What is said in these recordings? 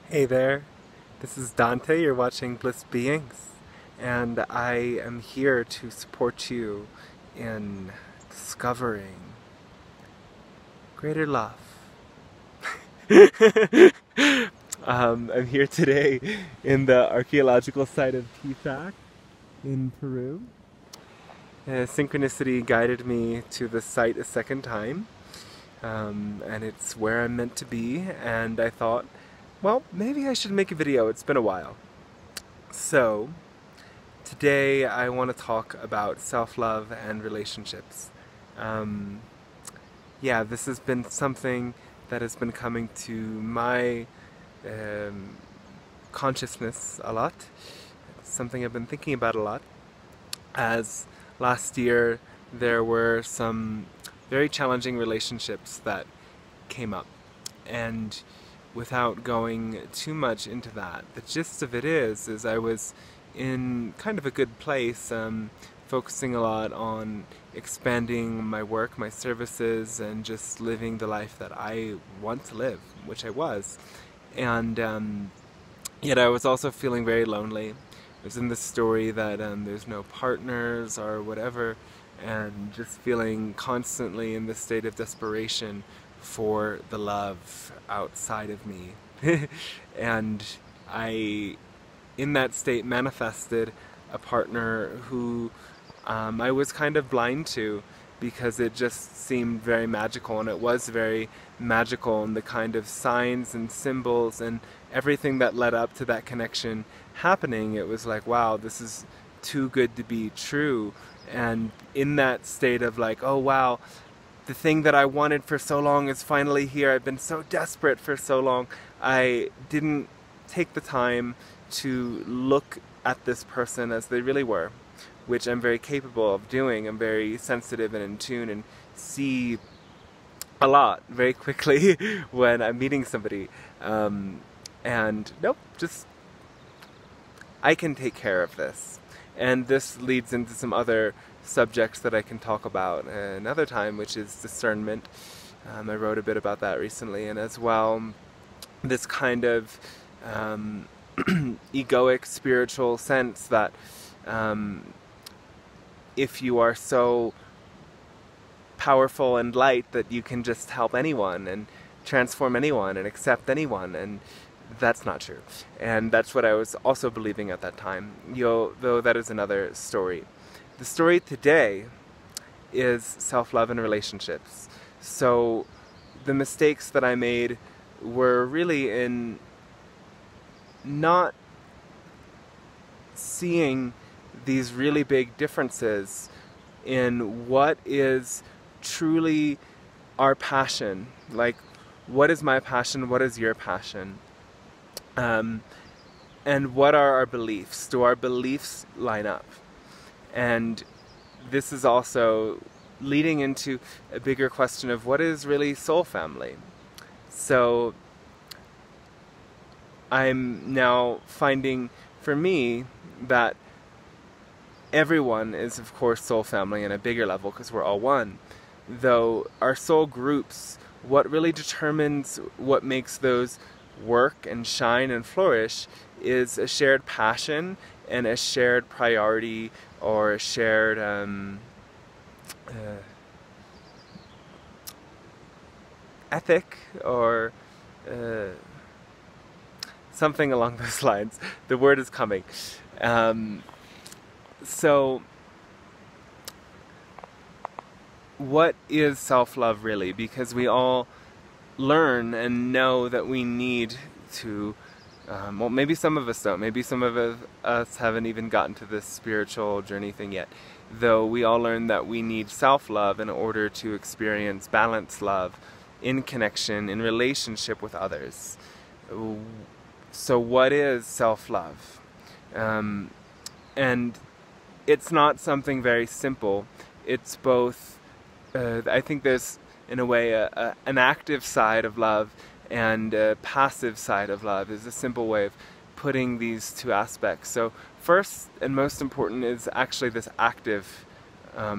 Hey there, this is Dante. You're watching Bliss Beings, and I am here to support you in discovering greater love. I'm here today in the archaeological site of Tisac in Peru. Synchronicity guided me to the site a second time, and it's where I'm meant to be, and I thought, well, maybe I should make a video. It's been a while. So, today I want to talk about self-love and relationships. Um, yeah, this has been something that has been coming to my um, consciousness a lot. It's something I've been thinking about a lot. As last year there were some very challenging relationships that came up. And without going too much into that, the gist of it is I was in kind of a good place, focusing a lot on expanding my work, my services, and just living the life that I want to live, which I was. And yet I was also feeling very lonely. It was in the story that there's no partners or whatever, and just feeling constantly in this state of desperation for the love outside of me. And I, in that state, manifested a partner who I was kind of blind to, because it just seemed very magical, and it was very magical, and the kind of signs and symbols and everything that led up to that connection happening, it was like, wow, this is too good to be true. And in that state of like, oh wow, the thing that I wanted for so long is finally here. I've been so desperate for so long. I didn't take the time to look at this person as they really were, which I'm very capable of doing. I'm very sensitive and in tune and see a lot very quickly when I'm meeting somebody. And nope, just I can take care of this. And this leads into some other subjects that I can talk about another time, which is discernment. I wrote a bit about that recently, and as well this kind of egoic spiritual sense that if you are so powerful and light that you can just help anyone and transform anyone and accept anyone, and that's not true. And that's what I was also believing at that time, though that is another story. The story today is self-love and relationships. So the mistakes that I made were really in not seeing these really big differences in what is truly our passion. Like, what is my passion? What is your passion? And what are our beliefs? Do our beliefs line up? And this is also leading into a bigger question of what is really soul family. So I'm now finding for me that everyone is of course soul family in a bigger level because we're all one. Though our soul groups, what really determines what makes those work and shine and flourish is a shared passion and a shared priority, or a shared ethic, or something along those lines. The word is coming. So what is self-love really? Because we all learn and know that we need to, well, maybe some of us don't, maybe some of us haven't even gotten to this spiritual journey thing yet, though we all learn that we need self-love in order to experience balanced love in connection, in relationship with others. So what is self-love? And it's not something very simple. It's both, I think there's in a way an active side of love and a passive side of love is a simple way of putting these two aspects. So first and most important is actually this active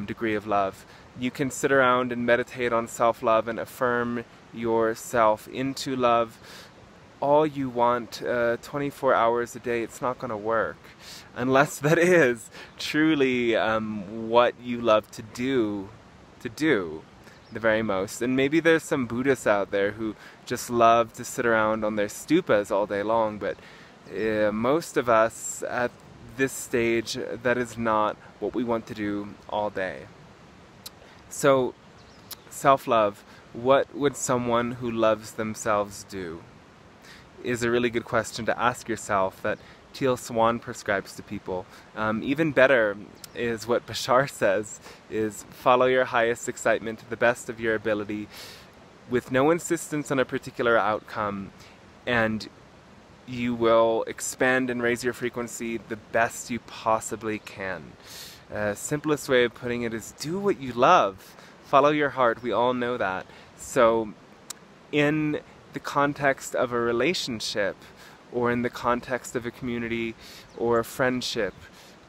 degree of love. You can sit around and meditate on self-love and affirm yourself into love all you want 24 hours a day, it's not going to work. Unless that is truly what you love to do the very most. And maybe there's some Buddhists out there who just love to sit around on their stupas all day long, but most of us at this stage, that is not what we want to do all day. So, self-love, what would someone who loves themselves do? Is a really good question to ask yourself that Teal Swan prescribes to people. Even better is what Bashar says, is follow your highest excitement to the best of your ability with no insistence on a particular outcome, and you will expand and raise your frequency the best you possibly can. Simplest way of putting it is do what you love. Follow your heart. We all know that. So in the context of a relationship, or in the context of a community or a friendship,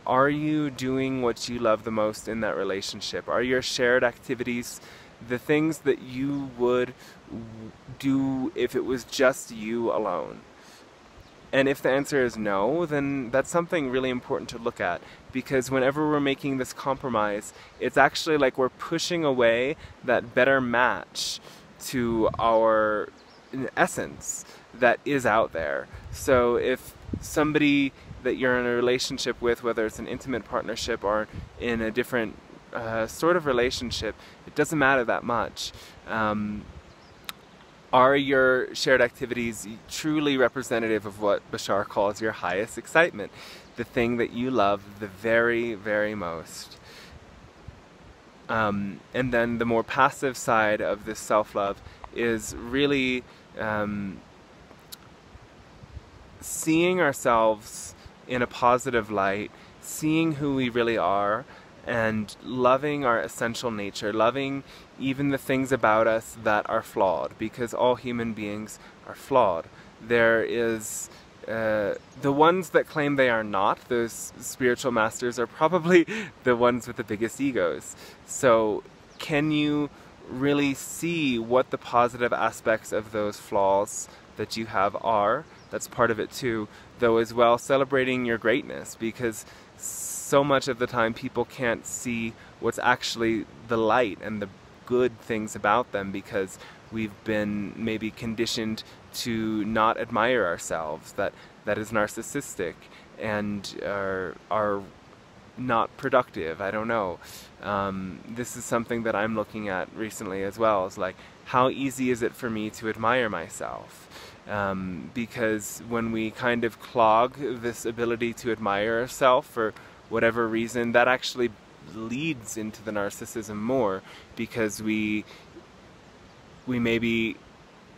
are you doing what you love the most in that relationship? Are your shared activities the things that you would do if it was just you alone? And if the answer is no, then that's something really important to look at, because whenever we're making this compromise, it's actually like we're pushing away that better match to our essence that is out there. So if somebody that you're in a relationship with, whether it's an intimate partnership or in a different sort of relationship, it doesn't matter that much. Are your shared activities truly representative of what Bashar calls your highest excitement? The thing that you love the very, very most. And then the more passive side of this self-love is really seeing ourselves in a positive light, seeing who we really are, and loving our essential nature, loving even the things about us that are flawed, because all human beings are flawed. There is the ones that claim they are not, those spiritual masters, are probably the ones with the biggest egos. So can you really see what the positive aspects of those flaws that you have are? That's part of it too, though as well celebrating your greatness, because so much of the time people can't see what's actually the light and the good things about them, because we've been maybe conditioned to not admire ourselves, that is narcissistic and are not productive. I don't know. This is something that I'm looking at recently as well, is like, how easy is it for me to admire myself? Because when we kind of clog this ability to admire ourselves for whatever reason, that actually leads into the narcissism more, because we maybe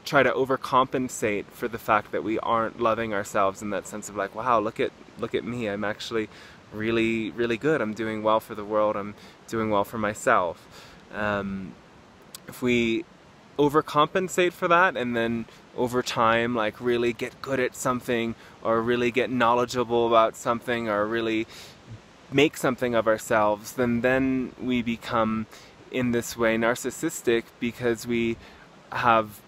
try to overcompensate for the fact that we aren't loving ourselves, in that sense of like, wow, look at me, I'm actually really, really good, I'm doing well for the world, I'm doing well for myself. If we overcompensate for that, and then over time like really get good at something, or really get knowledgeable about something, or really make something of ourselves, then we become in this way narcissistic, because we have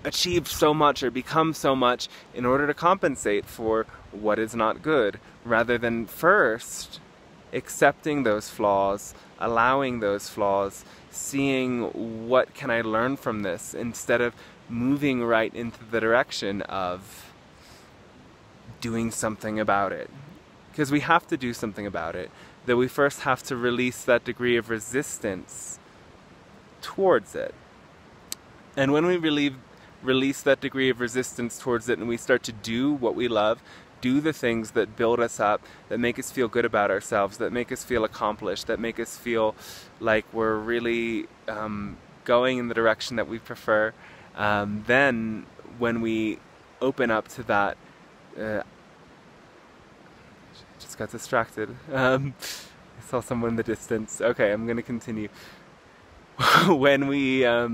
achieved so much or become so much in order to compensate for what is not good, rather than first accepting those flaws, allowing those flaws, seeing what can I learn from this, instead of moving right into the direction of doing something about it. Because we have to do something about it, though we first have to release that degree of resistance towards it. And when we release that degree of resistance towards it, and we start to do what we love, do the things that build us up, that make us feel good about ourselves, that make us feel accomplished, that make us feel like we're really going in the direction that we prefer, then when we open up to that, just got distracted. I saw someone in the distance. Okay, I'm gonna continue. When we oh,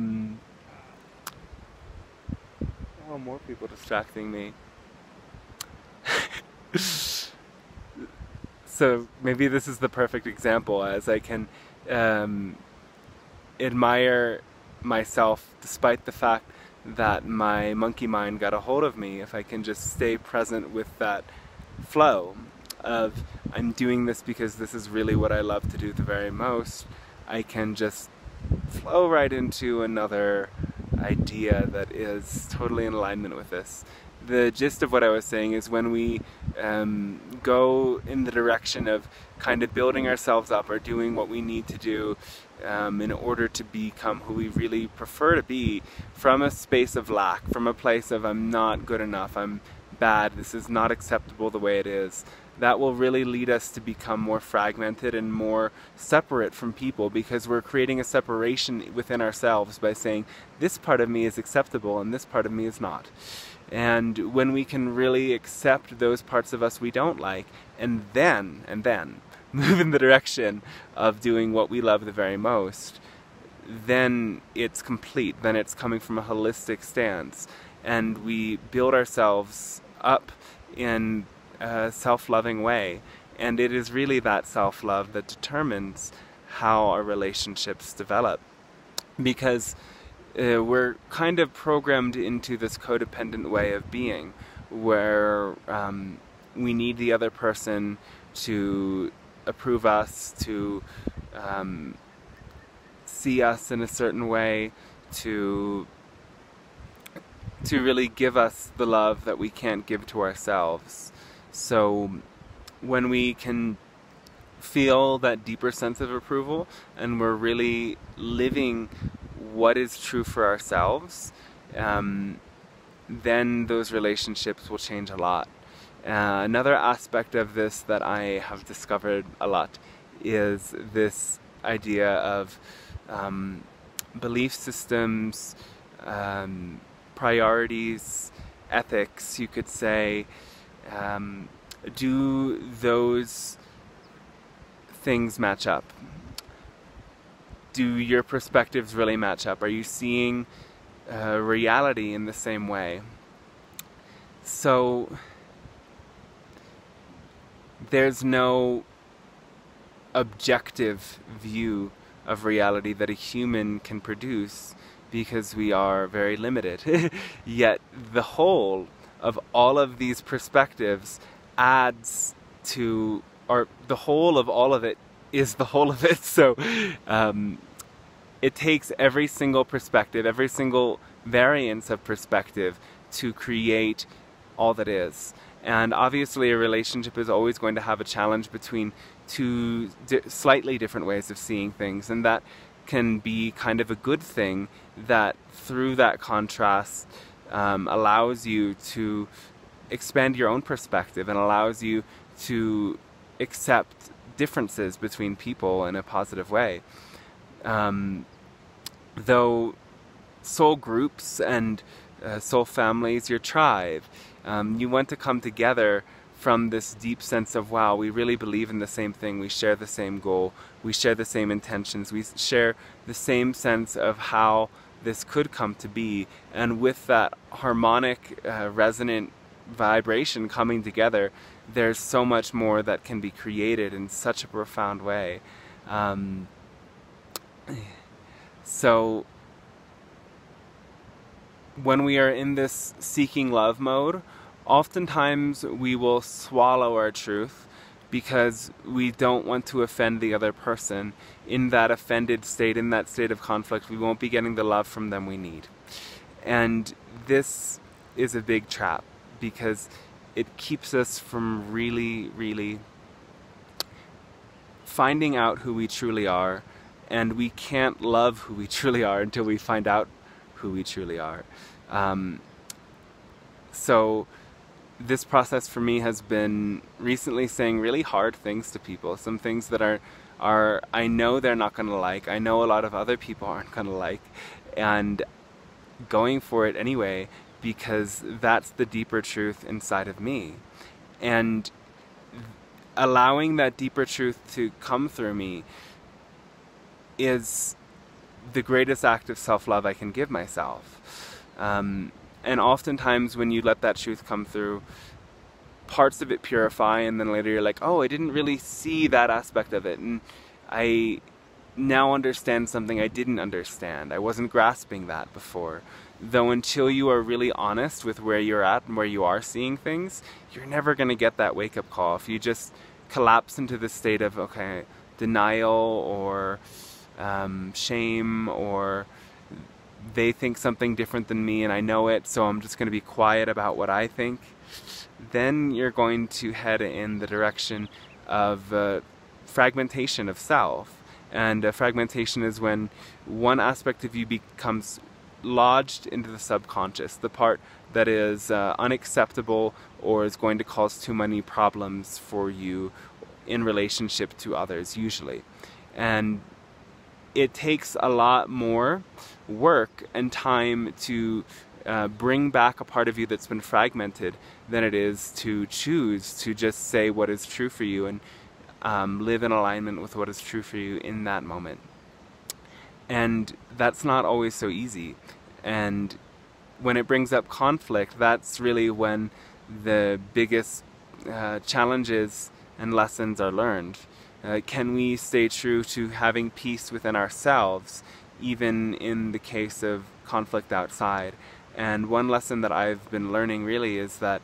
more people distracting me. So maybe this is the perfect example, as I can admire myself despite the fact that my monkey mind got a hold of me, if I can just stay present with that flow of I'm doing this because this is really what I love to do the very most, I can just flow right into another idea that is totally in alignment with this. The gist of what I was saying is when we go in the direction of kind of building ourselves up or doing what we need to do in order to become who we really prefer to be, from a space of lack, from a place of I'm not good enough, I'm bad, this is not acceptable the way it is, that will really lead us to become more fragmented and more separate from people, because we're creating a separation within ourselves by saying this part of me is acceptable and this part of me is not. And when we can really accept those parts of us we don't like, and then move in the direction of doing what we love the very most, then it's complete, then it's coming from a holistic stance, and we build ourselves up in a self-loving way. And it is really that self-love that determines how our relationships develop, because we're kind of programmed into this codependent way of being, where we need the other person to approve us, to see us in a certain way, to really give us the love that we can't give to ourselves. So when we can feel that deeper sense of approval and we're really living what is true for ourselves, then those relationships will change a lot. Another aspect of this that I have discovered a lot is this idea of belief systems, priorities, ethics, you could say. Do those things match up? Do your perspectives really match up? Are you seeing reality in the same way? So there's no objective view of reality that a human can produce, because we are very limited. Yet the whole of all of these perspectives adds to, or the whole of all of it is the whole of it. So it takes every single perspective, every single variance of perspective to create all that is. And obviously a relationship is always going to have a challenge between two slightly different ways of seeing things, and that can be kind of a good thing, that through that contrast allows you to expand your own perspective and allows you to accept differences between people in a positive way. Though soul groups and soul families, your tribe, you want to come together from this deep sense of, wow, we really believe in the same thing, we share the same goal, we share the same intentions, we share the same sense of how this could come to be. And with that harmonic, resonant vibration coming together, there's so much more that can be created in such a profound way. So when we are in this seeking love mode, oftentimes we will swallow our truth because we don't want to offend the other person. In that offended state, in that state of conflict, we won't be getting the love from them we need. And this is a big trap, because it keeps us from really, really finding out who we truly are, and we can't love who we truly are until we find out who we truly are. So this process for me has been recently saying really hard things to people, some things that are I know they're not going to like, I know a lot of other people aren't going to like, and going for it anyway, because that's the deeper truth inside of me. And allowing that deeper truth to come through me is the greatest act of self-love I can give myself. And oftentimes when you let that truth come through, parts of it purify, and then later you're like, oh, I didn't really see that aspect of it, and I now understand something I didn't understand. I wasn't grasping that before. Though until you are really honest with where you're at and where you are seeing things, you're never going to get that wake-up call. If you just collapse into the state of, okay, denial or shame, or they think something different than me and I know it, so I'm just going to be quiet about what I think, then you're going to head in the direction of fragmentation of self. And fragmentation is when one aspect of you becomes lodged into the subconscious, the part that is unacceptable or is going to cause too many problems for you in relationship to others, usually. And it takes a lot more work and time to bring back a part of you that's been fragmented than it is to choose to just say what is true for you and live in alignment with what is true for you in that moment. And that's not always so easy. And when it brings up conflict, that's really when the biggest challenges and lessons are learned. Can we stay true to having peace within ourselves, even in the case of conflict outside? And one lesson that I've been learning really is that,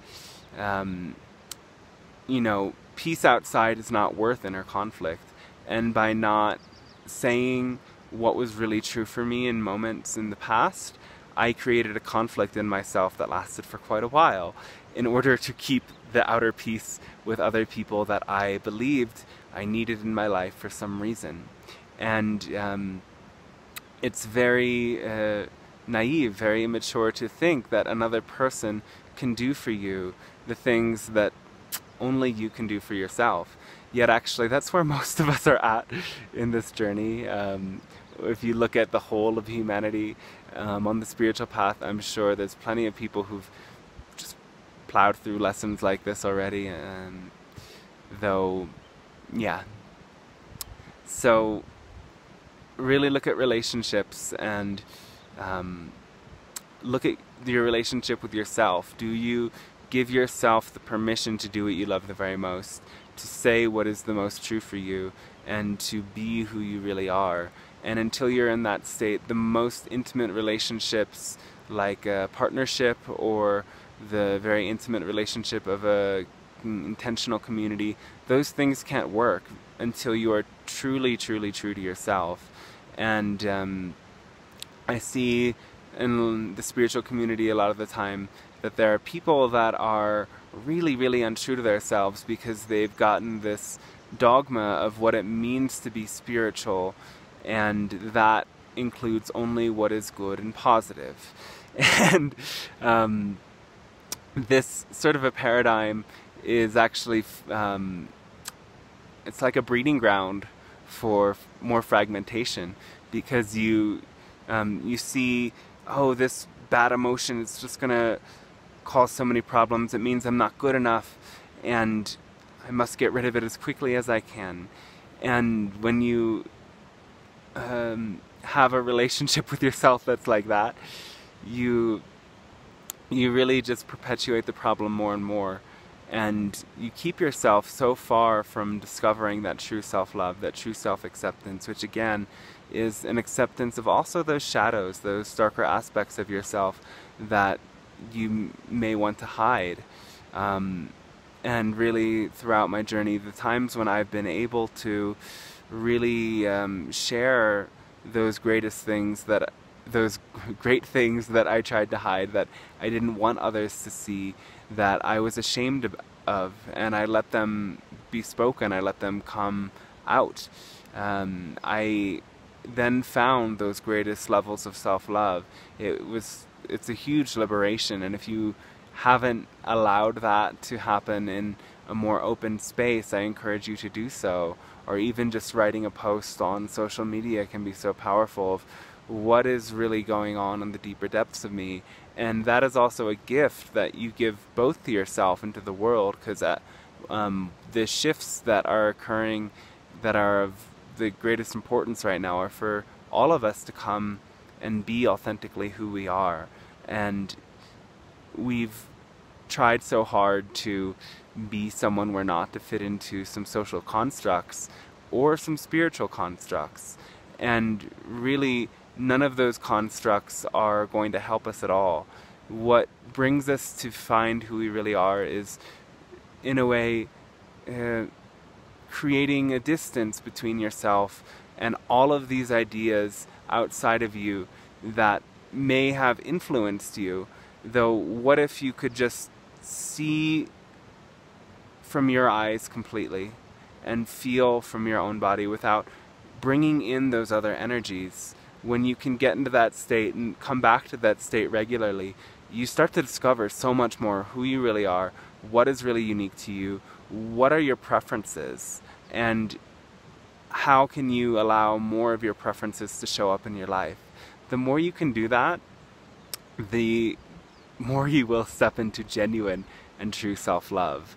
you know, peace outside is not worth inner conflict. And by not saying what was really true for me in moments in the past, I created a conflict in myself that lasted for quite a while in order to keep the outer peace with other people that I believed I needed in my life for some reason. And it's very naive, very immature to think that another person can do for you the things that only you can do for yourself. Yet actually that's where most of us are at in this journey. If you look at the whole of humanity on the spiritual path, I'm sure there's plenty of people who've just plowed through lessons like this already, though, yeah. So really look at relationships and look at your relationship with yourself. Do you give yourself the permission to do what you love the very most, to say what is the most true for you, and to be who you really are? And until you're in that state, the most intimate relationships, like a partnership or the very intimate relationship of a intentional community, those things can't work until you are truly, truly true to yourself. And I see in the spiritual community a lot of the time that there are people that are really, really untrue to themselves because they've gotten this dogma of what it means to be spiritual, and that includes only what is good and positive. And this sort of a paradigm is actually, it's like a breeding ground for more fragmentation, because you see, oh, this bad emotion is just gonna cause so many problems, it means I'm not good enough, and I must get rid of it as quickly as I can. And when you have a relationship with yourself that's like that, you really just perpetuate the problem more and more, and you keep yourself so far from discovering that true self-love, that true self-acceptance, which again is an acceptance of also those shadows, those darker aspects of yourself that you may want to hide. And really throughout my journey, the times when I've been able to really share those great things that I tried to hide, that I didn't want others to see, that I was ashamed of, and I let them be spoken, I let them come out. I then found those greatest levels of self-love. It's a huge liberation, and if you haven't allowed that to happen in a more open space, I encourage you to do so. Or even just writing a post on social media can be so powerful of what is really going on in the deeper depths of me. And that is also a gift that you give both to yourself and to the world, because the shifts that are occurring that are of the greatest importance right now are for all of us to come and be authentically who we are. And we've tried so hard to be someone we're not, to fit into some social constructs or some spiritual constructs. And really, none of those constructs are going to help us at all. What brings us to find who we really are is, in a way, creating a distance between yourself and all of these ideas outside of you that may have influenced you. Though, what if you could just see from your eyes completely and feel from your own body without bringing in those other energies? When you can get into that state and come back to that state regularly, you start to discover so much more who you really are, what is really unique to you, what are your preferences, and how can you allow more of your preferences to show up in your life. The more you can do that, the more you will step into genuine and true self-love.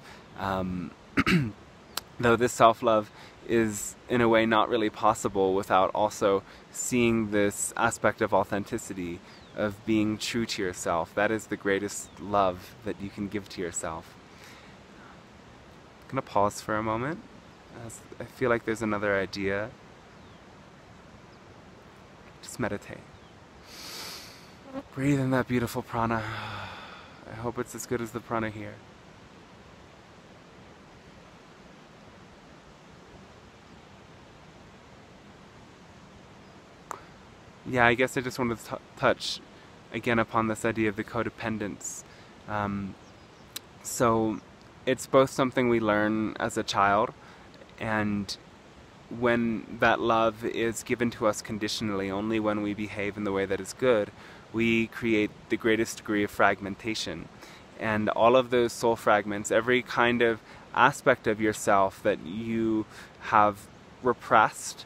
Though this self-love is in a way not really possible without also seeing this aspect of authenticity, of being true to yourself. That is the greatest love that you can give to yourself. I'm going to pause for a moment, as I feel like there's another idea. Just meditate. Breathe in that beautiful prana. I hope it's as good as the prana here. Yeah, I guess I just wanted to touch again upon this idea of the codependence. So it's both something we learn as a child, and when that love is given to us conditionally, only when we behave in the way that is good, we create the greatest degree of fragmentation. And all of those soul fragments, every kind of aspect of yourself that you have repressed,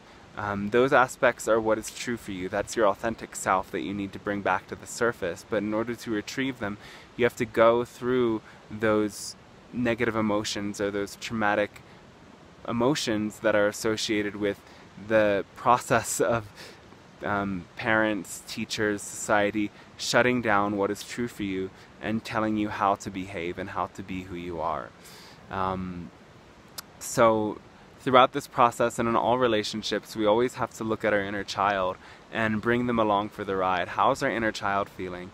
those aspects are what is true for you. That's your authentic self that you need to bring back to the surface. But in order to retrieve them, you have to go through those negative emotions or those traumatic emotions that are associated with the process of parents, teachers, society shutting down what is true for you and telling you how to behave and how to be who you are. So throughout this process and in all relationships, we always have to look at our inner child and bring them along for the ride. How's our inner child feeling?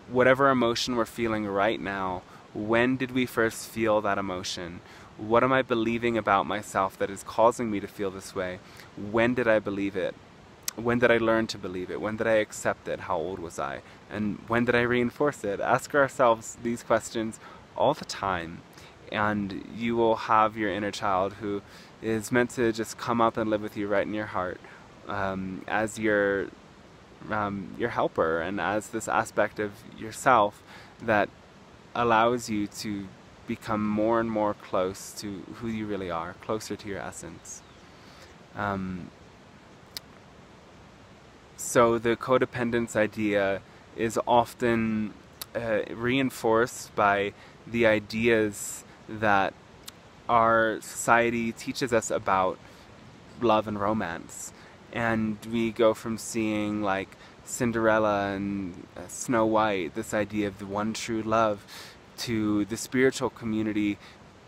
Whatever emotion we're feeling right now, when did we first feel that emotion? What am I believing about myself that is causing me to feel this way? When did I believe it? When did I learn to believe it? When did I accept it? How old was I? And when did I reinforce it? Ask ourselves these questions all the time, and you will have your inner child who is meant to just come up and live with you right in your heart, as your helper and as this aspect of yourself that allows you to become more and more close to who you really are, closer to your essence. So the codependence idea is often reinforced by the ideas that our society teaches us about love and romance. And we go from seeing like Cinderella and Snow White, this idea of the one true love, to the spiritual community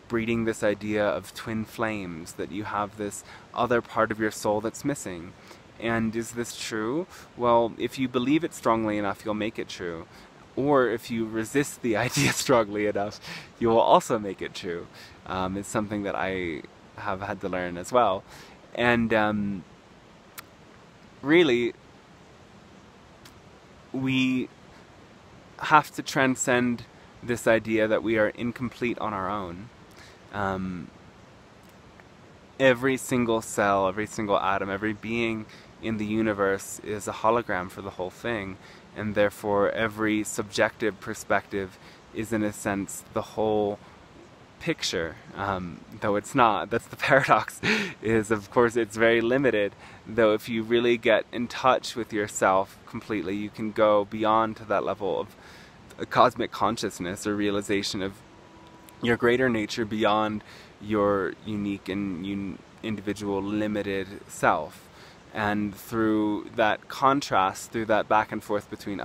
breeding this idea of twin flames, that you have this other part of your soul that's missing. And is this true? Well, if you believe it strongly enough, you'll make it true. Or if you resist the idea strongly enough, you will also make it true. It's something that I have had to learn as well. And really, we have to transcend this idea that we are incomplete on our own. Every single cell, every single atom, every being in the universe is a hologram for the whole thing, and therefore every subjective perspective is in a sense the whole picture, though it's not. That's the paradox, is of course it's very limited, though if you really get in touch with yourself completely, you can go beyond to that level of a cosmic consciousness or realization of your greater nature beyond your unique and individual limited self. And through that contrast, through that back and forth between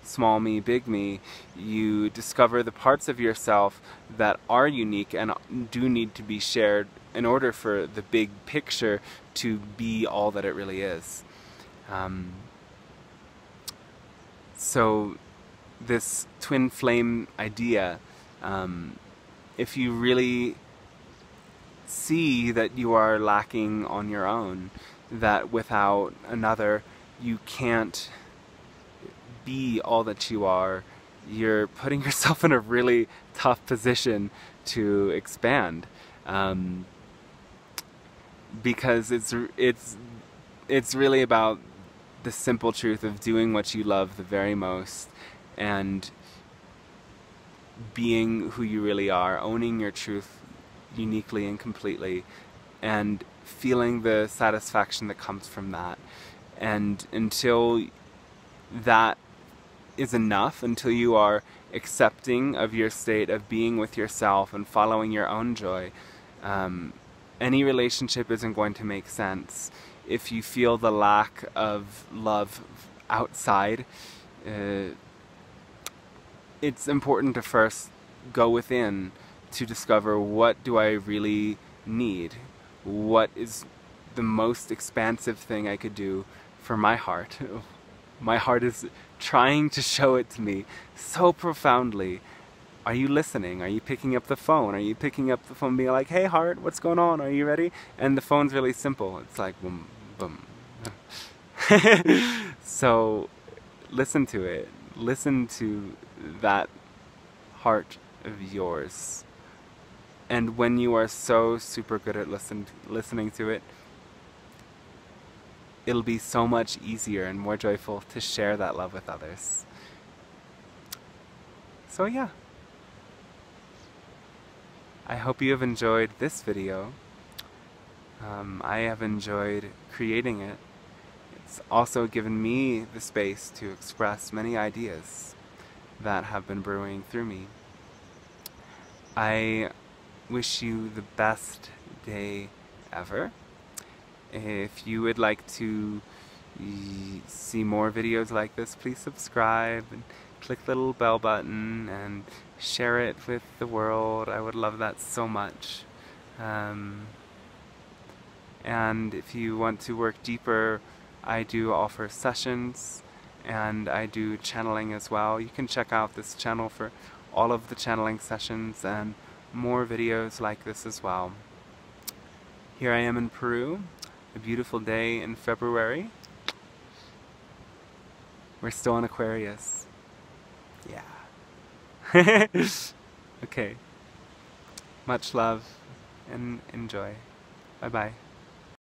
small me, big me, you discover the parts of yourself that are unique and do need to be shared in order for the big picture to be all that it really is. So this twin flame idea, if you really see that you are lacking on your own, that without another you can't be all that you are, you're putting yourself in a really tough position to expand, because it's really about the simple truth of doing what you love the very most and being who you really are, owning your truth uniquely and completely, and feeling the satisfaction that comes from that. And until that is enough, until you are accepting of your state of being with yourself and following your own joy, any relationship isn't going to make sense. If you feel the lack of love outside, it's important to first go within to discover, what do I really need? What is the most expansive thing I could do for my heart? My heart is trying to show it to me so profoundly. Are you listening? Are you picking up the phone? Are you picking up the phone being like, hey heart, what's going on? Are you ready? And the phone's really simple. It's like, boom, boom. So listen to it. Listen to that heart of yours. And when you are so super good at listening to it, it'll be so much easier and more joyful to share that love with others. So yeah. I hope you have enjoyed this video. I have enjoyed creating it. It's also given me the space to express many ideas that have been brewing through me. I wish you the best day ever. If you would like to see more videos like this, please subscribe and click the little bell button and share it with the world. I would love that so much. And if you want to work deeper, I do offer sessions and I do channeling as well. You can check out this channel for all of the channeling sessions and more videos like this as well. Here I am in Peru, a beautiful day in February. We're still in Aquarius. Yeah. Okay. Much love and enjoy. Bye-bye.